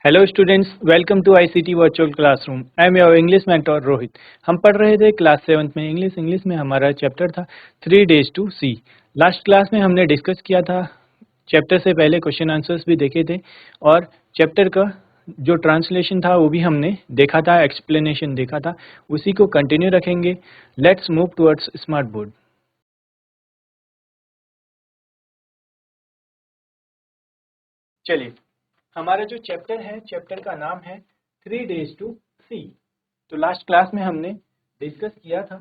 Hello students, welcome to ICT virtual classroom. I am your English mentor Rohit. हम पढ़ रहे थे क्लास 7th में इंग्लिश में हमारा चैप्टर था 3 days to see. Last class में हमने डिस्कस किया था, चैप्टर से पहले क्वेश्चन आंसर्स भी देखे थे और चैप्टर का जो ट्रांसलेशन था वो भी हमने देखा था, एक्सप्लेनेशन देखा था। उसी को कंटिन्यू रखेंगे। Let's move towards smart board. चलिए, हमारा जो चैप्टर है, चैप्टर का नाम है 3 डेज टू सी। तो लास्ट क्लास में हमने डिस्कस किया था,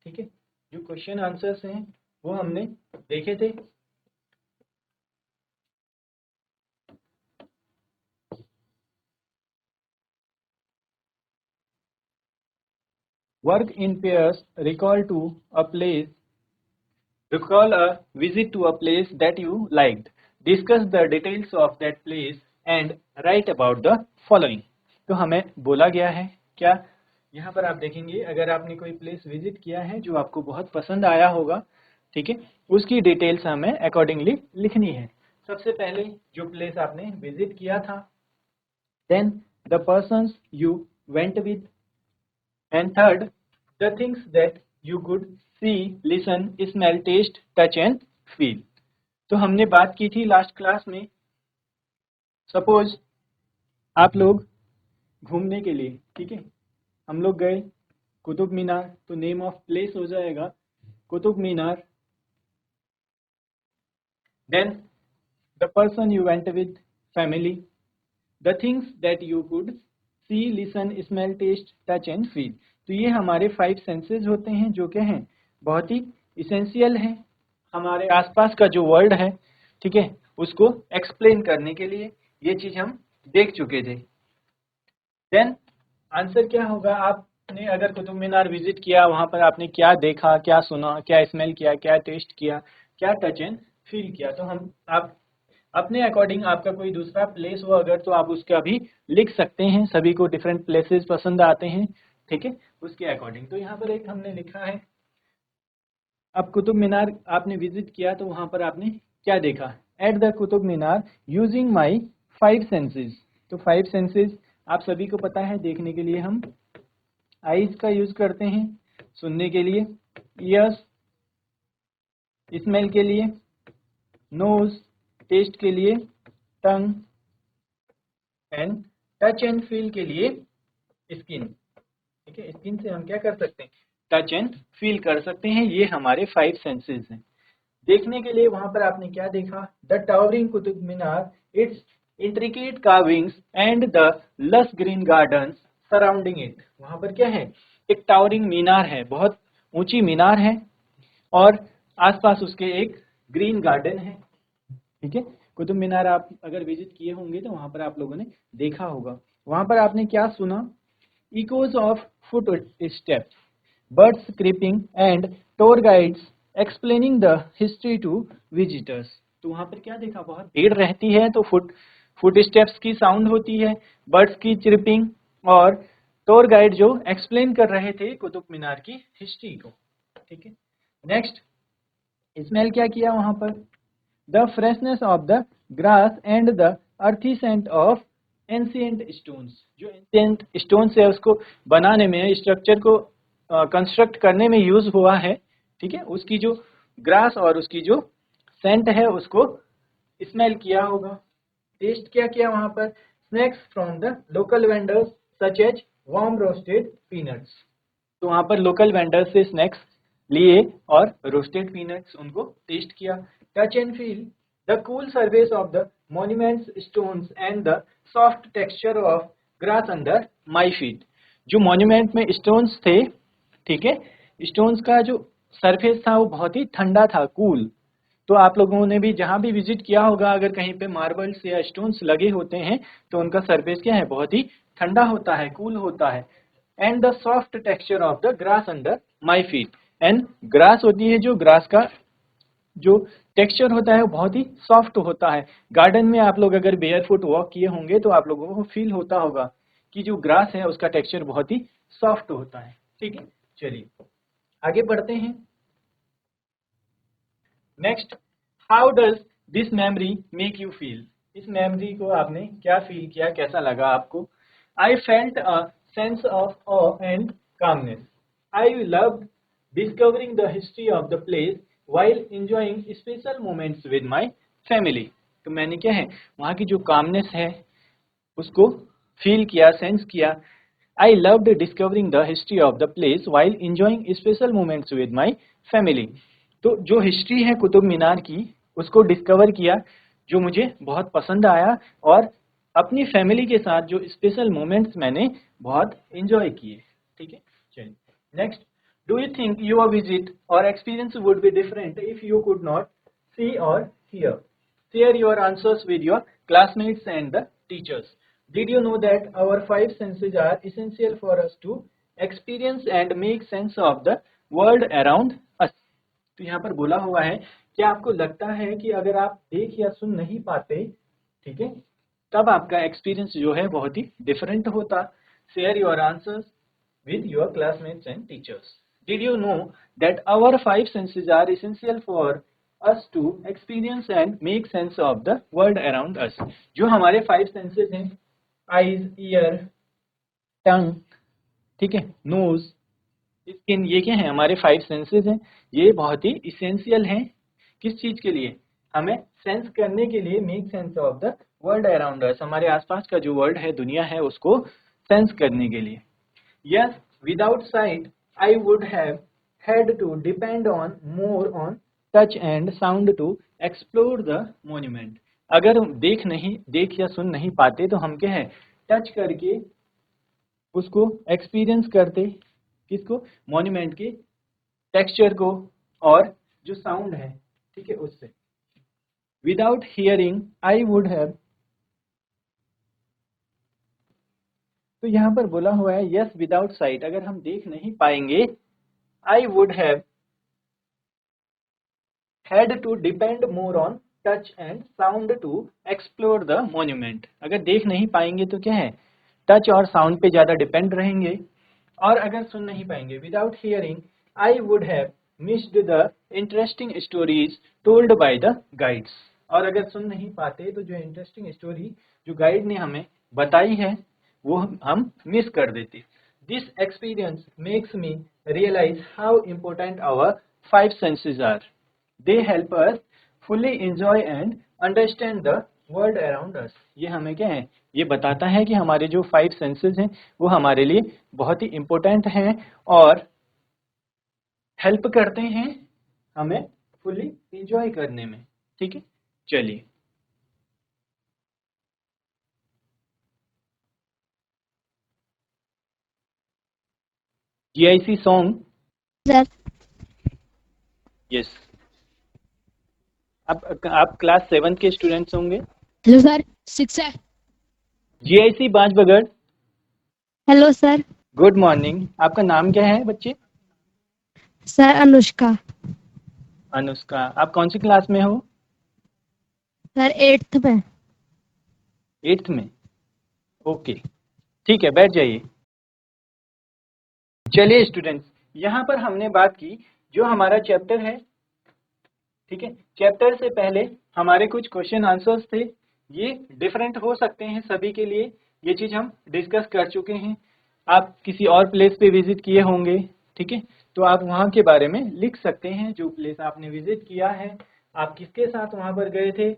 ठीक है। जो क्वेश्चन आंसर्स हैं वो हमने देखे थे। Work in pairs, recall a visit to a place that you liked, discuss the details of that place and write about the following। तो हमें बोला गया है क्या, यहाँ पर आप देखेंगे अगर आपने कोई प्लेस विजिट किया है जो आपको बहुत पसंद आया होगा, ठीक है, उसकी डिटेल्स हमें अकॉर्डिंगली लिखनी है। सबसे पहले जो प्लेस आपने विजिट किया था, then the persons you went with, and third, the things that you could see, listen, smell, taste, touch and feel। तो हमने बात की थी लास्ट क्लास में, सपोज आप लोग घूमने के लिए, ठीक है, हम लोग गए कुतुब मीनार, तो नेम ऑफ प्लेस हो जाएगा Qutub Minar. Then the person you went with, family. The things that you could see, listen, smell, taste, touch and feel. तो ये हमारे 5 सेंसेस होते हैं जो कि हैं बहुत ही इसेंशियल हैं हमारे आसपास का जो वर्ल्ड है, ठीक है, उसको एक्सप्लेन करने के लिए। ये चीज हम देख चुके थे। देन आंसर क्या होगा, आपने अगर कुतुब मीनार विजिट किया, वहां पर आपने क्या देखा, क्या सुना, क्या स्मेल किया, क्या टेस्ट किया, क्या टच एंड फील किया। तो हम आप अपने अकॉर्डिंग, आपका कोई दूसरा प्लेस हो अगर, तो आप उसका भी लिख सकते हैं। सभी को डिफरेंट प्लेसेस पसंद आते हैं, ठीक है, उसके अकॉर्डिंग। तो यहाँ पर एक हमने लिखा है, अब कुतुब मीनार आपने विजिट किया तो वहां पर आपने क्या देखा। At the Qutub Minar using my 5 senses. तो 5 सेंसेस आप सभी को पता है, देखने के लिए हम आईज का यूज करते हैं, सुनने के लिए ईयर्स, स्मेल के लिए नोज, टेस्ट के लिए tongue and touch and feel के लिए स्किन। ठीक है, स्किन से हम क्या कर सकते हैं, टच एंड फील कर सकते हैं। ये हमारे 5 सेंसेस हैं। देखने के लिए वहां पर आपने क्या देखा, the towering Qutub Minar, it's intricate carvings and the लस ग्रीन गार्डन्स सराउंडिंग इट। वहां पर क्या है, एक टावरिंग मीनार है, बहुत ऊंची मीनार है और आसपास उसके एक ग्रीन गार्डन है, ठीक है। कुतुब मीनार आप अगर विजिट किए होंगे तो वहां पर आप लोगों ने देखा होगा। वहां पर आपने क्या सुना, echoes of footsteps, birds creeping and tour guides explaining the history to visitors. तो वहां पर क्या देखा, बहुत भीड़ रहती है तो फुट स्टेप्स की साउंड होती है, बर्ड्स की चिरपिंग और टूर गाइड जो एक्सप्लेन कर रहे थे कुतुब मीनार की हिस्ट्री को, ठीक है। नेक्स्ट, स्मेल क्या किया वहां पर, the freshness of the grass and the अर्थी सेंट ऑफ एंशिएंट स्टोन्स। जो एंशिएंट स्टोन्स है उसको बनाने में, स्ट्रक्चर को कंस्ट्रक्ट करने में यूज हुआ है, ठीक है, उसकी जो ग्रास और उसकी जो सेंट है उसको स्मेल किया होगा। टेस्ट क्या किया वहां पर, snacks from the local vendors such as warm roasted peanuts. तो वहां पर लोकल वेंडर्स से स्नैक्स लिए और रोस्टेड पीनट्स उनको टेस्ट किया। Touch and feel, the cool surface of the monuments stones and the soft texture of grass under my feet. जो monument में स्टोन्स थे, ठीक है, स्टोन्स का जो सरफेस था वो बहुत ही ठंडा था, कूल। तो आप लोगों ने भी जहां भी विजिट किया होगा, अगर कहीं पे मार्बल्स या स्टोन्स लगे होते हैं तो उनका सरफेस क्या है, बहुत ही ठंडा होता है, कूल होता है। And the soft texture of the grass under my feet. And grass होती है, जो ग्रास का जो टेक्सचर होता है वो बहुत ही सॉफ्ट होता है। गार्डन में आप लोग अगर बेयर फुट वॉक किए होंगे तो आप लोगों को फील होता होगा कि जो ग्रास है उसका टेक्सचर बहुत ही सॉफ्ट होता है, ठीक है। चलिए आगे बढ़ते हैं। Next, how does this memory make you feel. इस मेमोरी को आपने क्या फील किया, कैसा लगा आपको? I felt a sense of of and calmness. I loved discovering the history of the place while enjoying special moments with my family। तो मैंने क्या है, वहाँ की जो कामनेस है उसको फील किया, सेंस किया। I loved discovering the history of the place while enjoying special moments with my family। तो जो हिस्ट्री है कुतुब मीनार की उसको डिस्कवर किया, जो मुझे बहुत पसंद आया, और अपनी फैमिली के साथ जो स्पेशल मोमेंट्स मैंने बहुत एंजॉय किए। ठीक है, चलिए next. Do you think your visit or experience would be different if you could not see or hear? Share your answers with your classmates and the teachers। Did you know that our five senses are essential for us to experience and make sense of the world around us? तो यहाँ पर बोला हुआ है कि आपको लगता है कि अगर आप देख या सुन नहीं पाते, ठीक है, तब आपका एक्सपीरियंस जो है बहुत ही डिफरेंट होता। Share your answers with your classmates and teachers। Did you know that our five senses are essential for us to experience and make sense of the world around us? जो हमारे five senses हैं, eyes, ear, tongue, ठीक है, nose, skin, ये क्या है, हमारे five senses हैं। ये बहुत ही इसेंशियल हैं किस चीज के लिए? हमें सेंस करने के लिए, make sense of the world around अस, हमारे आसपास का जो वर्ल्ड है, दुनिया है, उसको सेंस करने के लिए। Yes, without sight, I would have had to depend on more on touch and sound to explore the monument। अगर देख या सुन नहीं पाते तो हम क्या है, टच करके उसको एक्सपीरियंस करते, किसको? मॉन्यूमेंट के टेक्सचर को, और जो साउंड है, ठीक है, उससे। Without hearing I would have, तो यहाँ पर बोला हुआ है यस विदाउट साइट, अगर हम देख नहीं पाएंगे, I would have had to depend more on touch and sound to explore the monument. अगर देख नहीं पाएंगे तो क्या है, टच और साउंड पे ज्यादा डिपेंड रहेंगे, और अगर सुन नहीं पाएंगे, without hearing I would have missed the interesting stories told by the guides. और अगर सुन नहीं पाते तो जो इंटरेस्टिंग स्टोरी जो गाइड ने हमें बताई है वो हम मिस कर देते। This experience makes me realise how important our five senses are. They help us fully enjoy and understand the world around us. ये हमें क्या है, ये बताता है कि हमारे जो फाइव सेंसेस हैं वो हमारे लिए बहुत ही इम्पोर्टेंट हैं और हेल्प करते हैं हमें फुली एंजॉय करने में। ठीक है, चलिए GIC सॉन्ग। सर यस, आप क्लास 7 के स्टूडेंट्स होंगे। हेलो सर, 6 है। GIC Bansbagad. Hello sir. Good morning, आपका नाम क्या है बच्चे? सर अनुष्का। अनुष्का, आप कौन सी क्लास में हो? सर 8th में। 8th में, ओके, ठीक है, बैठ जाइए। चलिए स्टूडेंट्स, यहाँ पर हमने बात की जो हमारा चैप्टर है, ठीक है, चैप्टर से पहले हमारे कुछ क्वेश्चन आंसर्स थे, ये डिफरेंट हो सकते हैं सभी के लिए, ये चीज हम डिस्कस कर चुके हैं। आप किसी और प्लेस पे विजिट किए होंगे, ठीक है, तो आप वहाँ के बारे में लिख सकते हैं, जो प्लेस आपने विजिट किया है, आप किसके साथ वहाँ पर गए थे,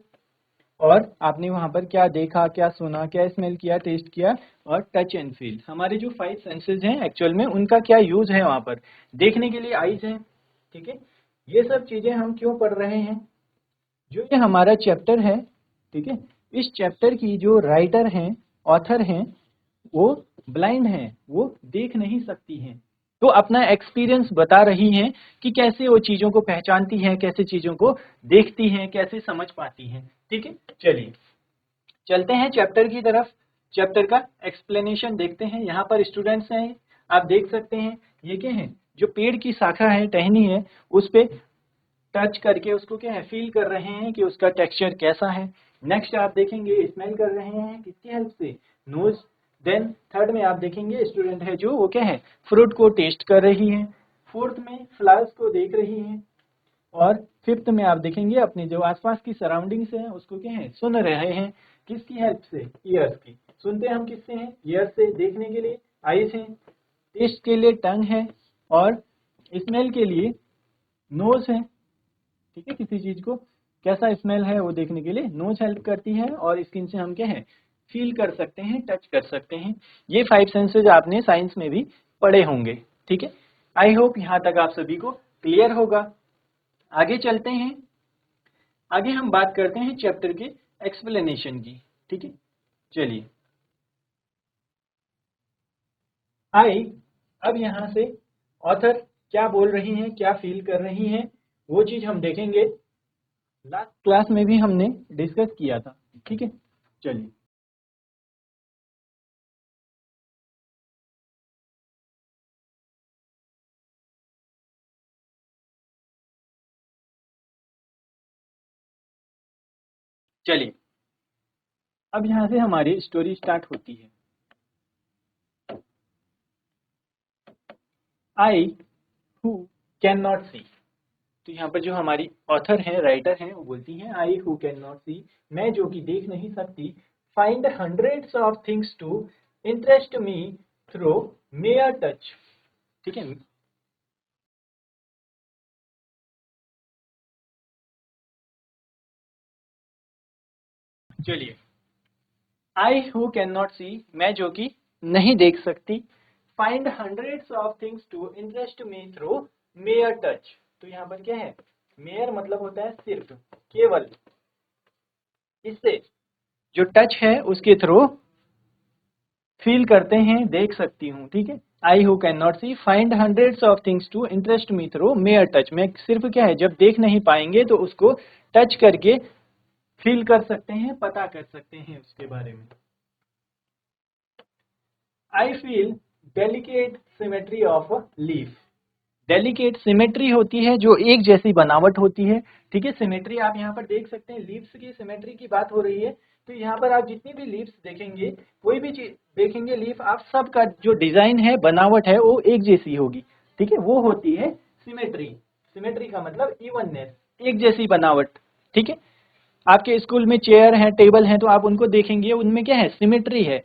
और आपने वहाँ पर क्या देखा, क्या सुना, क्या स्मेल किया, टेस्ट किया, और टच एंड फील। हमारे जो फाइव सेंसेस हैं एक्चुअल में उनका क्या यूज है वहाँ पर? देखने के लिए आईज हैं, ठीक है, ये सब चीजें हम क्यों पढ़ रहे हैं? जो ये हमारा चैप्टर है, ठीक है, इस चैप्टर की जो राइटर हैं, ऑथर हैं, वो ब्लाइंड हैं, वो देख नहीं सकती हैं, तो अपना एक्सपीरियंस बता रही हैं कि कैसे वो चीज़ों को पहचानती हैं, कैसे चीज़ों को देखती हैं, कैसे समझ पाती हैं। ठीक है, चलिए चलते हैं चैप्टर की तरफ, चैप्टर का एक्सप्लेनेशन देखते हैं। यहाँ पर स्टूडेंट्स हैं, आप देख सकते हैं, ये क्या है, जो पेड़ की शाखा है, टहनी है, उस पे टच करके उसको क्या है, फील कर रहे हैं कि उसका टेक्सचर कैसा है। नेक्स्ट आप देखेंगे स्मेल कर रहे हैं, किसकी हेल्प से? नोज। देन थर्ड में आप देखेंगे स्टूडेंट है जो वो क्या है, फ्रूट को टेस्ट कर रही है। फोर्थ में फ्लावर्स को देख रही है। और फिफ्थ में आप देखेंगे अपने जो आसपास की सराउंडिंग्स हैं उसको क्या है, सुन रहे हैं। किसकी हेल्प से? ईयर्स की। सुनते हम किससे हैं? ईयर्स से। देखने के लिए आईज हैं, टेस्ट के लिए टंग है, और स्मेल के लिए नोज है। ठीक है, किसी चीज को कैसा स्मेल है वो देखने के लिए नोज हेल्प करती है, और स्किन से हम क्या है, फील कर सकते हैं, टच कर सकते हैं। ये 5 सेंसेज आपने साइंस में भी पढ़े होंगे। ठीक है, आई होप यहाँ तक आप सभी को क्लियर होगा। आगे चलते हैं। आगे हम बात करते हैं चैप्टर के एक्सप्लेनेशन की। ठीक है, चलिए। आई, अब यहाँ से ऑथर क्या बोल रही हैं, क्या फील कर रही हैं, वो चीज हम देखेंगे। लास्ट क्लास में भी हमने डिस्कस किया था। ठीक है, चलिए। चलिए, अब यहाँ से हमारी स्टोरी स्टार्ट होती है। आई हु कैन नॉट सी। तो यहाँ पर जो हमारी ऑथर हैं, राइटर हैं, वो बोलती हैं I who can not see, मैं जो कि देख नहीं सकती, find hundreds of things to interest me through mere touch. ठीक है, चलिए। I who can not see, मैं जो कि नहीं देख सकती, find hundreds of things to interest me through mere touch. तो यहाँ पर क्या है, मेयर मतलब होता है सिर्फ, केवल। इससे जो टच है उसके थ्रू फील करते हैं, देख सकती हूँ। ठीक है, I who can not see find hundreds of things to interest me through mere touch. मैं सिर्फ क्या है, जब देख नहीं पाएंगे तो उसको टच करके फील कर सकते हैं, पता कर सकते हैं उसके बारे में। I feel delicate symmetry of a leaf. Delicate symmetry होती है जो एक जैसी बनावट होती है। ठीक है, सिमेट्री आप यहाँ पर देख सकते हैं, लीव्स की सिमेट्री की बात हो रही है। तो यहाँ पर आप जितनी भी लीव्स देखेंगे, कोई भी चीज देखेंगे लीफ, आप सबका जो डिजाइन है, बनावट है, वो एक जैसी होगी। ठीक है, वो होती है सिमेट्री। सिमेट्री का मतलब इवननेस, एक जैसी बनावट। ठीक है, आपके स्कूल में चेयर है, टेबल है, तो आप उनको देखेंगे, उनमें क्या है, सिमेट्री है।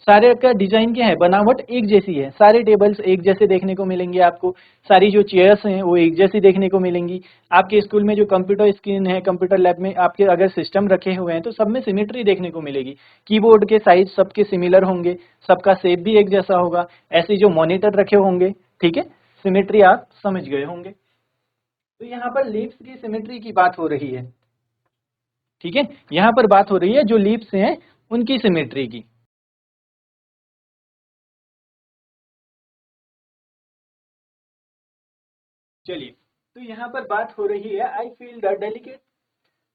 सारे का डिजाइन क्या है, बनावट एक जैसी है। सारे टेबल्स एक जैसे देखने को मिलेंगे आपको, सारी जो चेयर्स हैं वो एक जैसी देखने को मिलेंगी। आपके स्कूल में जो कंप्यूटर स्क्रीन है, कंप्यूटर लैब में आपके अगर सिस्टम रखे हुए हैं, तो सब में सिमेट्री देखने को मिलेगी। कीबोर्ड के साइज सबके सिमिलर होंगे, सबका शेप भी एक जैसा होगा। ऐसे जो मॉनिटर रखे होंगे, ठीक है, सिमेट्री आप समझ गए होंगे। तो यहाँ पर लीव्स की सिमेट्री की बात हो रही है। ठीक है, यहाँ पर बात हो रही है जो लीव्स हैं उनकी सिमेट्री की। चलिए, तो यहाँ पर बात हो रही है I feel the delicate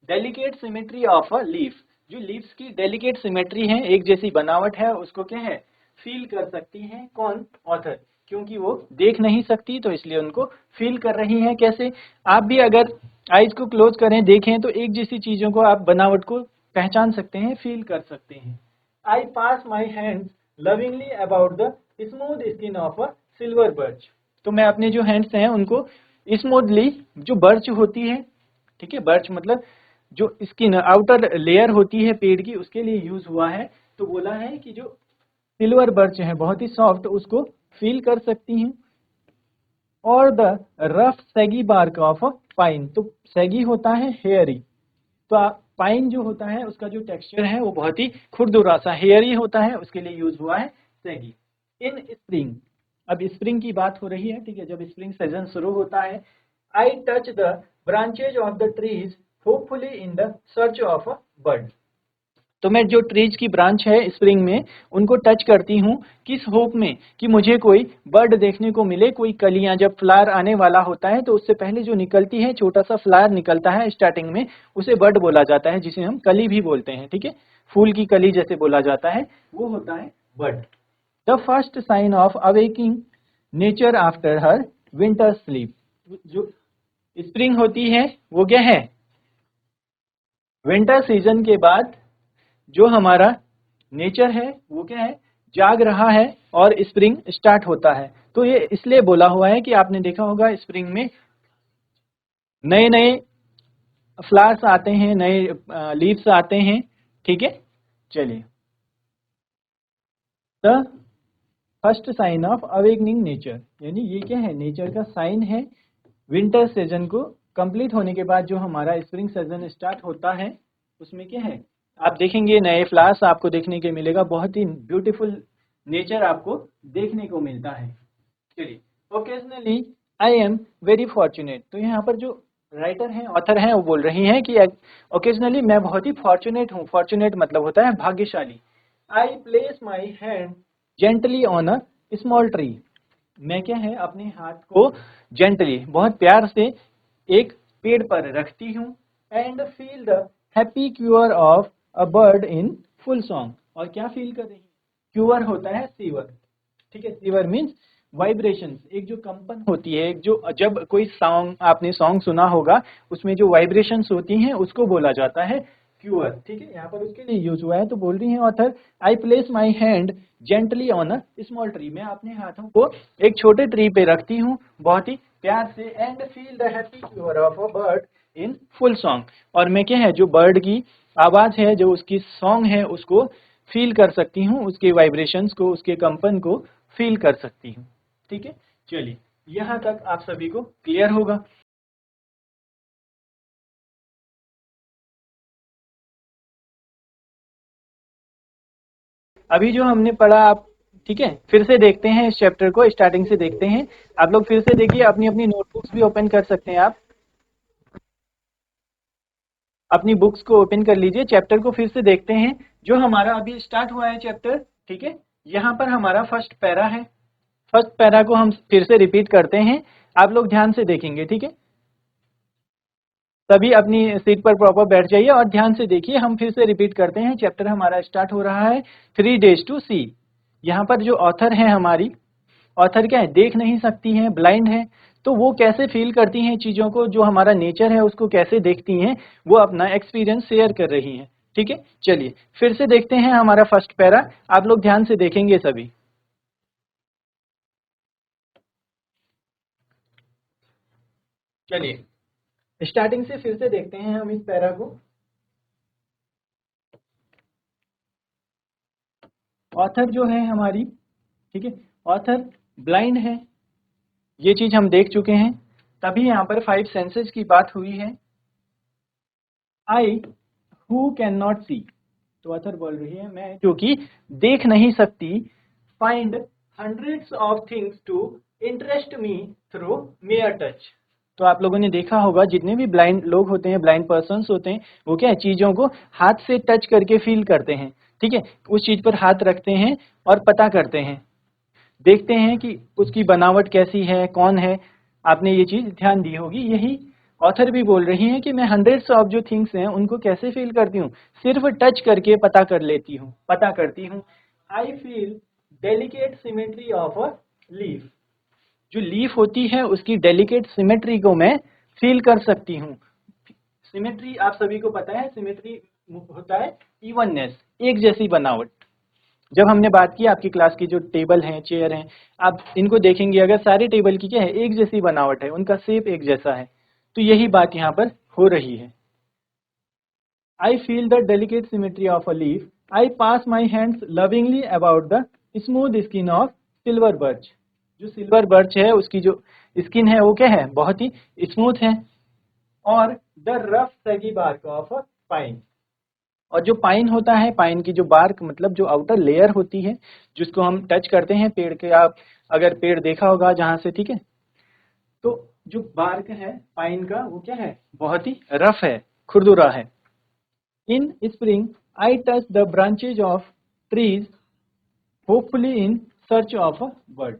delicate symmetry of a leaf. जो लीव्स की डेलिकेट सिमेट्री है, एक जैसी बनावट है, उसको क्या है, फील कर सकती हैं। कौन? ऑथर। क्योंकि वो देख नहीं सकती तो इसलिए उनको फील कर रही हैं। कैसे? आप भी अगर आईज को क्लोज करें, देखें, तो एक जैसी चीजों को आप बनावट को पहचान सकते हैं, फील कर सकते हैं। I pass my hands lovingly about the smooth skin of a silver birch. तो मैं अपने जो हैंड्स हैं उनको स्मूथली, जो बर्च होती है, ठीक है, बर्च मतलब जो स्किन आउटर लेयर होती है पेड़ की, उसके लिए यूज हुआ है। तो बोला है कि जो सिल्वर बर्च है बहुत ही सॉफ्ट, उसको फील कर सकती हैं। और the rough shaggy bark of pine. तो सैगी होता है हेयरी, तो पाइन जो होता है उसका जो टेक्सचर है वो बहुत ही खुरदुरा सा हेयरी होता है, उसके लिए यूज हुआ है सैगी। इन स्प्रिंग, अब स्प्रिंग की बात हो रही है। ठीक है, जब स्प्रिंग सीजन शुरू होता है, I touch the branches of the trees hopefully in the search of a bird. तो मैं जो ट्रीज की ब्रांच है स्प्रिंग में, उनको टच करती हूँ, किस होप में, कि मुझे कोई बर्ड देखने को मिले, कोई कलियां। जब फ्लावर आने वाला होता है तो उससे पहले जो निकलती है, छोटा सा फ्लावर निकलता है स्टार्टिंग में, उसे बर्ड बोला जाता है, जिसे हम कली भी बोलते हैं। ठीक है, फूल की कली जैसे बोला जाता है, वो होता है bird. The first sign of awakening nature after her winter sleep. जो स्प्रिंग होती है वो क्या है, विंटर सीजन के बाद जो हमारा नेचर है वो क्या है, जाग रहा है, और स्प्रिंग स्टार्ट होता है। तो ये इसलिए बोला हुआ है कि आपने देखा होगा स्प्रिंग में नए नए फ्लावर्स आते हैं, नए लीव्स आते हैं, ठीक है। चलिए, the first sign of awakening nature, यानी ये क्या है, नेचर का साइन है। विंटर सीजन को कंप्लीट होने के बाद जो हमारा स्प्रिंग सीजन स्टार्ट होता है, उसमें क्या है, आप देखेंगे नए फ्लावर्स आपको देखने के मिलेगा, बहुत ही ब्यूटीफुल नेचर आपको देखने को मिलता है। चलिए, occasionally I am very fortunate, तो यहाँ पर जो राइटर हैं, ऑथर हैं, वो बोल रही हैं कि ओकेजनली मैं बहुत ही फॉर्चुनेट हूँ। फॉर्चुनेट मतलब होता है भाग्यशाली। I place my hand gently on a small tree, मैं क्या है अपने हाथ को जेंटली, बहुत प्यार से एक पेड़ पर रखती हूँ। And feel the happy queer of a bird in full song, और क्या फील कर रही है, क्यूअर होता है सीवर, ठीक है। सीवर मीन्स वाइब्रेशंस, एक जो कंपन होती है, एक जो, जब कोई सॉन्ग, आपने सॉन्ग सुना होगा, उसमें जो वाइब्रेशंस होती हैं उसको बोला जाता है क्यूअर, ठीक है। यहाँ पर उसके लिए यूज हुआ है। तो बोल रही हैं author, I place my hand gently on a small tree, मैं अपने हाथों को एक छोटे ट्री पे रखती हूँ बहुत ही प्यार से। And feel the happy queer of a bird in full song, और मैं क्या है, जो बर्ड की आवाज है, जो उसकी सॉन्ग है, उसको फील कर सकती हूँ, उसके वाइब्रेशंस को, उसके कंपन को फील कर सकती हूँ, ठीक है। चलिए, यहाँ तक आप सभी को क्लियर होगा। अभी जो हमने पढ़ा, आप ठीक है, फिर से देखते हैं इस चैप्टर को, स्टार्टिंग से देखते हैं। आप लोग फिर से देखिए, अपनी अपनी नोटबुक्स भी ओपन कर सकते हैं, आप अपनी बुक्स को ओपन कर लीजिए, चैप्टर को फिर से देखते हैं जो हमारा अभी स्टार्ट हुआ है चैप्टर, ठीक है। यहाँ पर हमारा फर्स्ट पैरा है, फर्स्ट पैरा को हम फिर से रिपीट करते हैं, आप लोग ध्यान से देखेंगे, ठीक है। तभी अपनी सीट पर प्रॉपर बैठ जाइए और ध्यान से देखिए। हम फिर से रिपीट करते हैं, चैप्टर हमारा स्टार्ट हो रहा है 3 days टू सी। यहाँ पर जो ऑथर है हमारी, ऑथर क्या है, देख नहीं सकती हैं, ब्लाइंड है, तो वो कैसे फील करती हैं चीज़ों को, जो हमारा नेचर है उसको कैसे देखती हैं, वो अपना एक्सपीरियंस शेयर कर रही हैं, ठीक है। चलिए, फिर से देखते हैं हमारा फर्स्ट पैरा, आप लोग ध्यान से देखेंगे सभी। चलिए, स्टार्टिंग से फिर से देखते हैं हम इस पैरा को। ऑथर जो है हमारी, ठीक है, ऑथर ब्लाइंड है, ये चीज हम देख चुके हैं। तभी यहाँ पर 5 सेंसेस की बात हुई है। आई हु कैन नॉट सी, तो ऑथर बोल रही है, मैं जो कि देख नहीं सकती, find hundreds of things to interest me through mere touch. तो आप लोगों ने देखा होगा, जितने भी ब्लाइंड लोग होते हैं, ब्लाइंड पर्सन्स होते हैं, वो क्या है, चीज़ों को हाथ से टच करके फील करते हैं, ठीक है। उस चीज़ पर हाथ रखते हैं और पता करते हैं, देखते हैं कि उसकी बनावट कैसी है, कौन है। आपने ये चीज़ ध्यान दी होगी। यही ऑथर भी बोल रही हैं कि मैं हंड्रेड्स ऑफ जो थिंग्स हैं उनको कैसे फील करती हूँ, सिर्फ टच करके पता कर लेती हूँ, पता करती हूँ। I feel delicate symmetry of a leaf, जो लीफ होती है उसकी डेलिकेट सिमेट्री को मैं फील कर सकती हूँ। सिमेट्री आप सभी को पता है, सिमेट्री होता है इवननेस, एक जैसी बनावट। जब हमने बात की आपकी क्लास की जो टेबल हैं, चेयर हैं, आप इनको देखेंगे, अगर सारे टेबल की क्या है, एक जैसी बनावट है, उनका शेप एक जैसा है, तो यही बात यहाँ पर हो रही है। I feel the delicate symmetry of a leaf, I pass my hands lovingly about the smooth skin of silver birch, जो सिल्वर बर्च है उसकी जो स्किन है वो क्या है, बहुत ही स्मूथ है। और the rough shaggy bark of pine, और जो पाइन होता है, पाइन की जो बार्क मतलब जो आउटर लेयर होती है, जिसको हम टच करते हैं पेड़ के, आप अगर पेड़ देखा होगा जहां से, ठीक है, तो जो बार्क है पाइन का वो क्या है, बहुत ही रफ है, खुरदुरा है। इन spring I touch the branches of trees hopefully in search of a bird,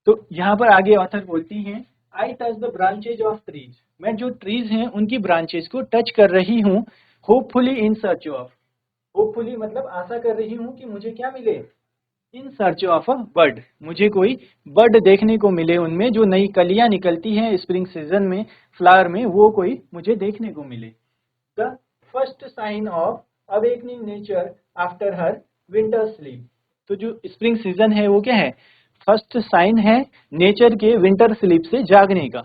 तो यहाँ पर आगे ऑथर बोलती हैं, I touch the branches of trees, मैं जो ट्रीज हैं उनकी ब्रांचेज को टच कर रही हूँ, hopefully in search of, hopefully मतलब आशा कर रही हूँ कि मुझे क्या मिले, in search of a bird, मुझे कोई बर्ड देखने को मिले, उनमें जो नई कलियां निकलती हैं स्प्रिंग सीजन में, फ्लावर में, वो कोई मुझे देखने को मिले। The first sign of awakening nature after her winter sleep, तो जो स्प्रिंग सीजन है वो क्या है, फर्स्ट साइन है नेचर के विंटर स्लीप से जागने का।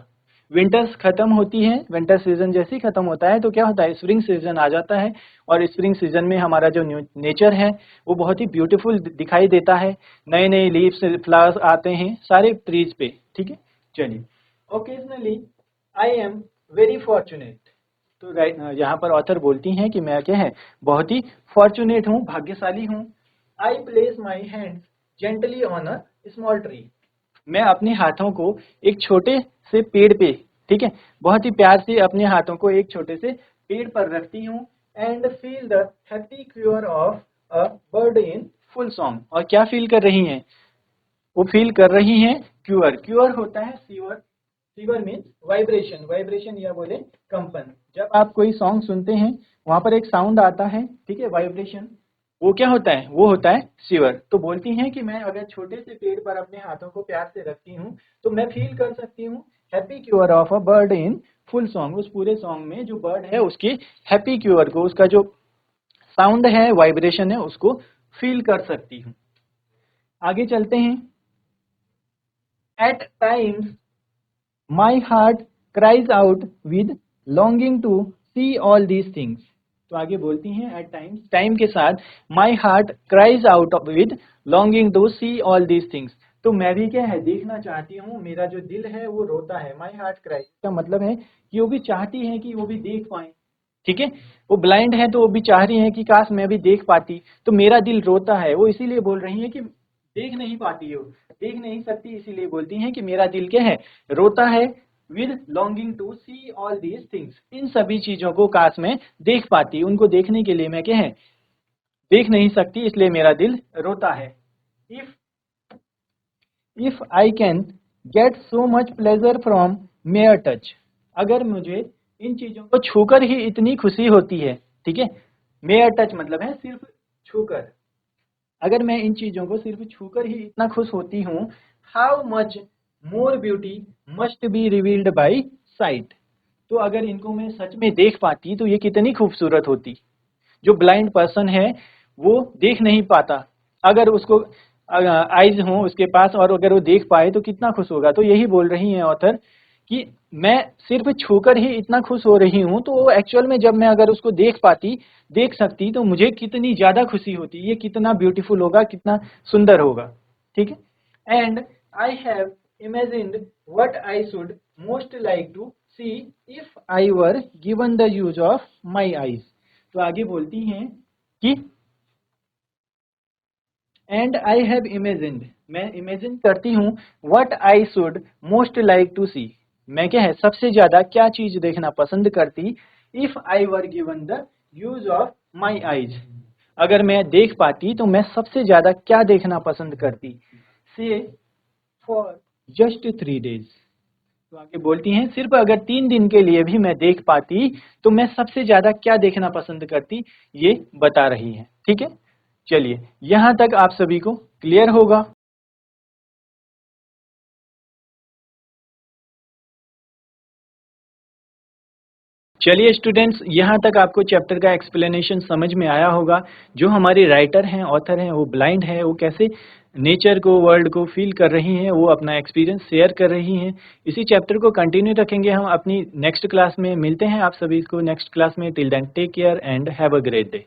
विंटर्स खत्म होती है, विंटर सीजन जैसे ही खत्म होता है तो क्या होता है, स्प्रिंग सीजन आ जाता है। और स्प्रिंग सीजन में हमारा जो नेचर है वो बहुत ही ब्यूटीफुल दिखाई देता है, नए नए लीव्स फ्लावर्स आते हैं सारे ट्रीज पे। ठीक है, चलिए। Occasionally I am very fortunate, तो यहाँ पर ऑथर बोलती हैं कि मैं क्या है, बहुत ही फॉर्चुनेट हूँ, भाग्यशाली हूँ। I place my hands gently on a small tree, मैं अपने हाथों को एक छोटे से पेड़ पे, ठीक है, बहुत ही प्यार से अपने हाथों को एक छोटे से पेड़ पर रखती हूँ। And feel the happy cure of a bird in full song, और क्या फील कर रही हैं, वो फील कर रही हैं क्यूर। क्यूर होता है sewer, sewer means vibration, vibration या बोले कंपन। जब आप कोई सॉन्ग सुनते हैं वहां पर एक साउंड आता है, ठीक है, वाइब्रेशन, वो क्या होता है, वो होता है सीवर। तो बोलती हैं कि मैं अगर छोटे से पेड़ पर अपने हाथों को प्यार से रखती हूँ तो मैं फील कर सकती हूँ happy cure of a bird in full song, उस पूरे सॉन्ग में जो बर्ड है उसके हैप्पी क्यूर को, उसका जो साउंड है, वाइब्रेशन है, उसको फील कर सकती हूँ। आगे चलते हैं। At times my heart cries out with longing to see all these things, तो आगे बोलती हैं एट टाइम्स, टाइम के साथ, my heart cries out with longing to see all these things, तो मैं भी क्या है, देखना चाहती हूँ, मेरा जो दिल है वो रोता है। माई हार्ट क्राइज का मतलब है कि वो भी चाहती है कि वो भी देख पाए, ठीक है, वो ब्लाइंड है तो वो भी चाह रही है कि काश मैं भी देख पाती, तो मेरा दिल रोता है। वो इसीलिए बोल रही है कि देख नहीं पाती हो, देख नहीं सकती, इसीलिए बोलती हैं कि मेरा दिल क्या है, रोता है with longing to see all these things, इन सभी चीजों को काश मैं देख पाती, उनको देखने के लिए मैं क्या है, देख नहीं सकती, इसलिए मेरा दिल रोता है। If if I can get so much pleasure from mayor touch, अगर मुझे इन चीजों को छूकर ही इतनी खुशी होती है, ठीक है, मेयर टच मतलब है सिर्फ छूकर, अगर मैं इन चीजों को सिर्फ छूकर ही इतना खुश होती हूँ, how much more beauty must be revealed by site, तो अगर इनको मैं सच में देख पाती तो ये कितनी खूबसूरत होती। जो ब्लाइंड पर्सन है वो देख नहीं पाता, अगर उसको आइज हो उसके पास और अगर वो देख पाए तो कितना खुश होगा। तो यही बोल रही हैं ऑथर कि मैं सिर्फ छूकर ही इतना खुश हो रही हूँ, तो एक्चुअल में जब मैं अगर उसको देख पाती, देख सकती, तो मुझे कितनी ज्यादा खुशी होती, ये कितना ब्यूटीफुल होगा, कितना सुंदर होगा। ठीक है, and I have imagined what I should most like to see if I were given the use of my eyes, तो आगे बोलती हैं कि एंड आई हैव इमेजिन्ड, मैं इमेजिन करती हूँ, what I should most like to see, मैं क्या है, सबसे ज्यादा क्या चीज देखना पसंद करती, if I were given the use of my eyes, अगर मैं देख पाती तो मैं सबसे ज्यादा क्या देखना पसंद करती, से फॉर जस्ट 3 days, तो आगे बोलती हैं सिर्फ अगर 3 दिन के लिए भी मैं देख पाती तो मैं सबसे ज्यादा क्या देखना पसंद करती, ये बता रही है। ठीक है, चलिए यहां तक आप सभी को क्लियर होगा। चलिए स्टूडेंट्स, यहाँ तक आपको चैप्टर का एक्सप्लेनेशन समझ में आया होगा। जो हमारे राइटर हैं, ऑथर हैं, वो ब्लाइंड है, वो कैसे नेचर को, वर्ल्ड को फील कर रही हैं, वो अपना एक्सपीरियंस शेयर कर रही हैं। इसी चैप्टर को कंटिन्यू रखेंगे हम अपनी नेक्स्ट क्लास में। मिलते हैं आप सभी को नेक्स्ट क्लास में। Till then take care and have a great day.